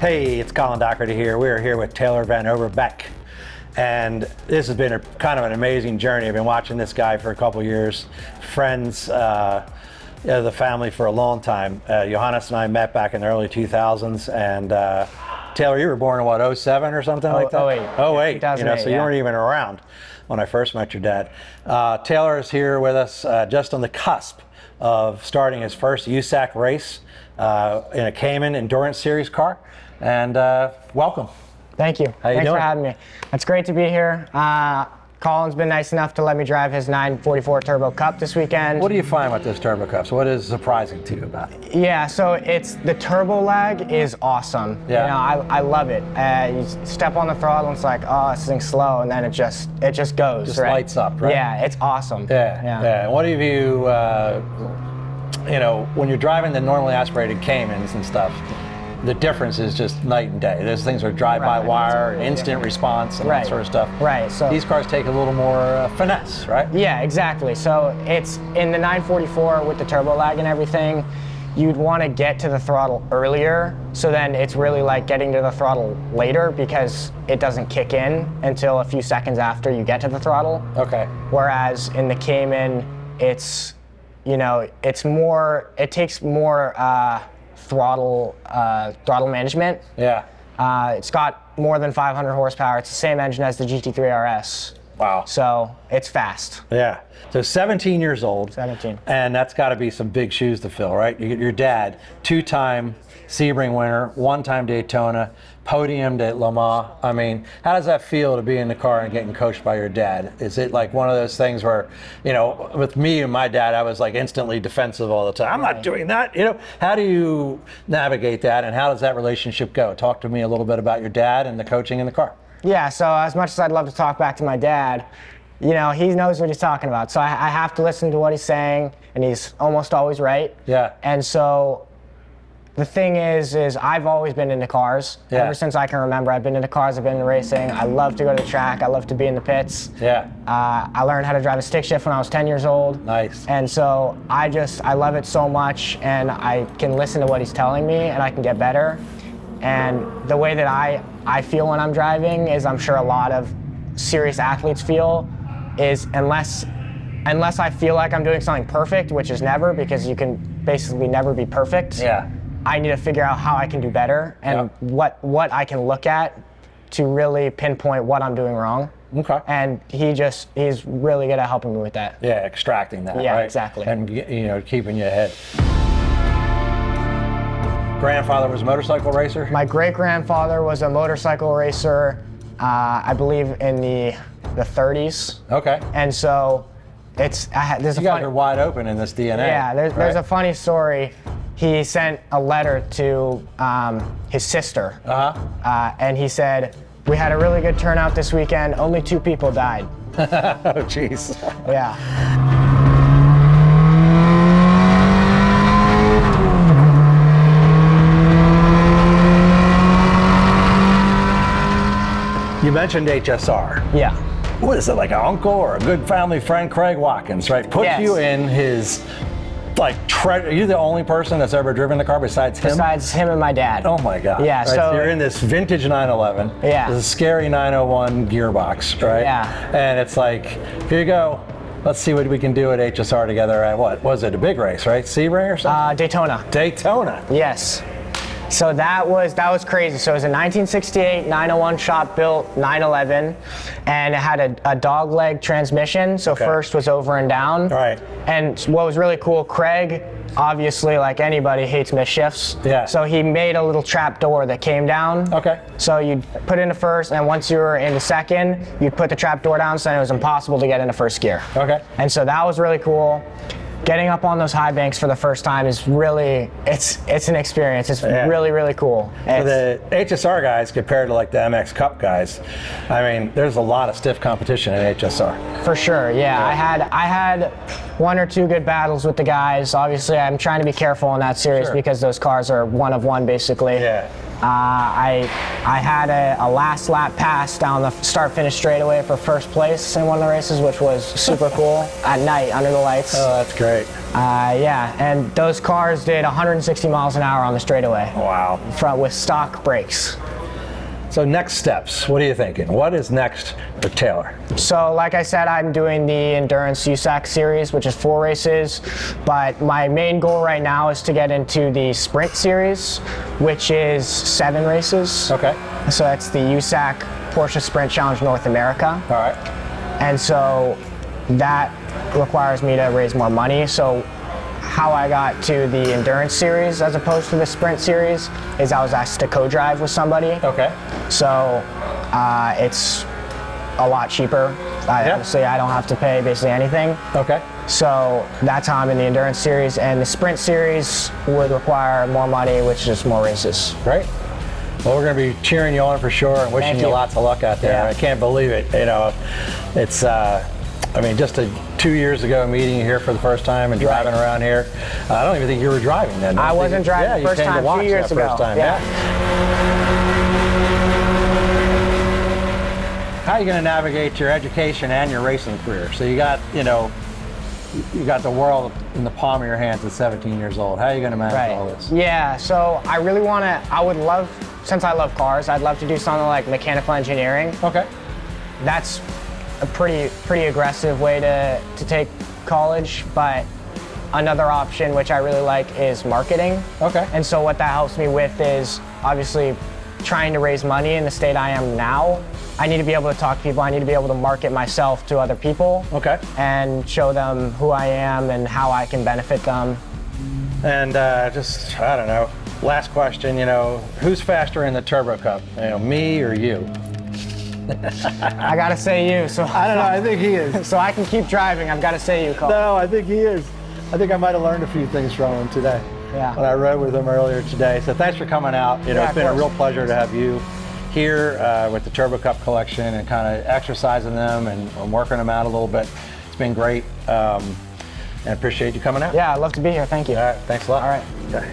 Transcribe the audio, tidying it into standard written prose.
Hey, it's Colin Doherty here. We're here with Taylor van Overbeek. And this has been kind of an amazing journey. I've been watching this guy for a couple of years, friends, the family for a long time. Johannes and I met back in the early 2000s, and Taylor, you were born in what, 07 or something like that? 08. You know, so you weren't even around when I first met your dad. Taylor is here with us just on the cusp of starting his first USAC race in a Cayman Endurance Series car. And welcome. Thank you. Thanks for having me. It's great to be here. Colin's been nice enough to let me drive his 944 Turbo Cup this weekend. What do you find with this Turbo Cups? What is surprising to you about it? Yeah, so it's the turbo lag is awesome. Yeah. You know, I love it. You step on the throttle and it's like, oh, this thing's slow, and then it just goes. Just right? lights up, right? Yeah, it's awesome. Yeah. And what have you, you know, when you're driving the normally aspirated Caymans and stuff, the difference is just night and day. Those things are drive-by-wire, instant response, and that sort of stuff. Right. So these cars take a little more finesse, right? Yeah, exactly. So it's in the 944 with the turbo lag and everything, you'd want to get to the throttle earlier. So then it's really like getting to the throttle later because it doesn't kick in until a few seconds after you get to the throttle. Okay. Whereas in the Cayman, it's, you know, it's more, it takes more throttle management. Yeah. It's got more than 500 horsepower. It's the same engine as the GT3 RS. Wow. So it's fast. Yeah. So 17 years old. 17. And that's got to be some big shoes to fill, right? Your dad, two-time Sebring winner, one-time Daytona, podiumed at Le Mans. I mean, how does that feel to be in the car and getting coached by your dad? Is it like one of those things where, you know, with me and my dad, I was like instantly defensive all the time. I'm not doing that. You know, how do you navigate that, and how does that relationship go? Talk to me a little bit about your dad and the coaching in the car. Yeah, so as much as I'd love to talk back to my dad, you know, he knows what he's talking about. So I have to listen to what he's saying, and he's almost always right. Yeah. And so the thing is I've always been into cars. Yeah. Ever since I can remember, I've been into cars, I've been into racing. I love to go to the track. I love to be in the pits. Yeah. I learned how to drive a stick shift when I was 10 years old. Nice. And so I love it so much, and I can listen to what he's telling me, and I can get better. And the way that I feel when I'm driving is, I'm sure a lot of serious athletes feel, is unless I feel like I'm doing something perfect, which is never, because you can basically never be perfect. Yeah. I need to figure out how I can do better and what I can look at to really pinpoint what I'm doing wrong. Okay. And he's really good at helping me with that. Yeah, extracting that, yeah, right? Exactly. And, you know, keeping you ahead. Grandfather was a motorcycle racer? My great-grandfather was a motorcycle racer, I believe in the 30s. Okay. And so there's you guys are wide open in this DNA. Yeah, there's a funny story. He sent a letter to his sister, and he said, "We had a really good turnout this weekend. Only 2 people died." Oh, jeez. Yeah. You mentioned HSR. Yeah. What is it, like an uncle or a good family friend, Craig Watkins, right? Put you in his, like, are you the only person that's ever driven the car besides him? Besides him and my dad. Oh my God. Yeah, right? so you're in this vintage 911. Yeah. This scary 901 gearbox, right? Yeah. And it's like, here you go. Let's see what we can do at HSR together at what? Was it a big race, right? Sebring or something? Daytona. Daytona. Yes. So that was crazy. So it was a 1968 901 shop built 911, and it had a dog leg transmission. So first was over and down. Right. And what was really cool, Craig, obviously, like anybody, hates misshifts. Yeah. So he made a little trap door that came down. Okay. So you'd put into first, and once you were into second, you'd put the trap door down, so then it was impossible to get into first gear. Okay. And so that was really cool. Getting up on those high banks for the first time is really, it's an experience. It's really, really cool. For the HSR guys compared to like the MX Cup guys, I mean, there's a lot of stiff competition in HSR. For sure, yeah. I had 1 or 2 good battles with the guys. Obviously, I'm trying to be careful in that series because those cars are one of one, basically. Yeah. I had a last lap pass down the start-finish straightaway for first place in one of the races, which was super cool at night under the lights. Oh, that's great. Yeah, and those cars did 160 miles an hour on the straightaway. Wow. With stock brakes. So next steps, what are you thinking? What is next for Taylor? So like I said, I'm doing the Endurance USAC series, which is 4 races, but my main goal right now is to get into the Sprint series, which is 7 races. Okay. So that's the USAC Porsche Sprint Challenge North America. All right. And so that requires me to raise more money. So how I got to the Endurance series as opposed to the Sprint series is I was asked to co-drive with somebody. Okay. So it's a lot cheaper. Obviously, I don't have to pay basically anything. Okay. So that's how I'm in the Endurance series. And the Sprint series would require more money, which is just more races. Great. Well, we're going to be cheering you on for sure and wishing you lots of luck out there. Yeah. I can't believe it. You know, it's, I mean, just 2 years ago meeting you here for the first time and driving around here. I don't even think you were driving then. I wasn't driving the first time, 2 years ago. How are you going to navigate your education and your racing career? So you got, you know, you got the world in the palm of your hands at 17 years old. How are you going to manage all this? Yeah, so I really want to, I would love, since I love cars, I'd love to do something like mechanical engineering. Okay. That's a pretty aggressive way to take college, but another option which I really like is marketing. Okay. And so what that helps me with is obviously trying to raise money in the state I am now. I need to be able to talk to people. I need to be able to market myself to other people. Okay. And show them who I am and how I can benefit them. And just, I don't know, last question, you know, who's faster in the Turbo Cup? You know, me or you? I gotta say you. So I don't know, I think he is. So I can keep driving, I've gotta say you, Colin. No, I think he is. I think I might have learned a few things from him today. Yeah. When I rode with him earlier today. So thanks for coming out. You know, it's been a real pleasure to have you here with the Turbo Cup collection and kind of exercising them and working them out a little bit. It's been great. And I appreciate you coming out. Yeah, I'd love to be here. Thank you. All right, thanks a lot. All right. Okay.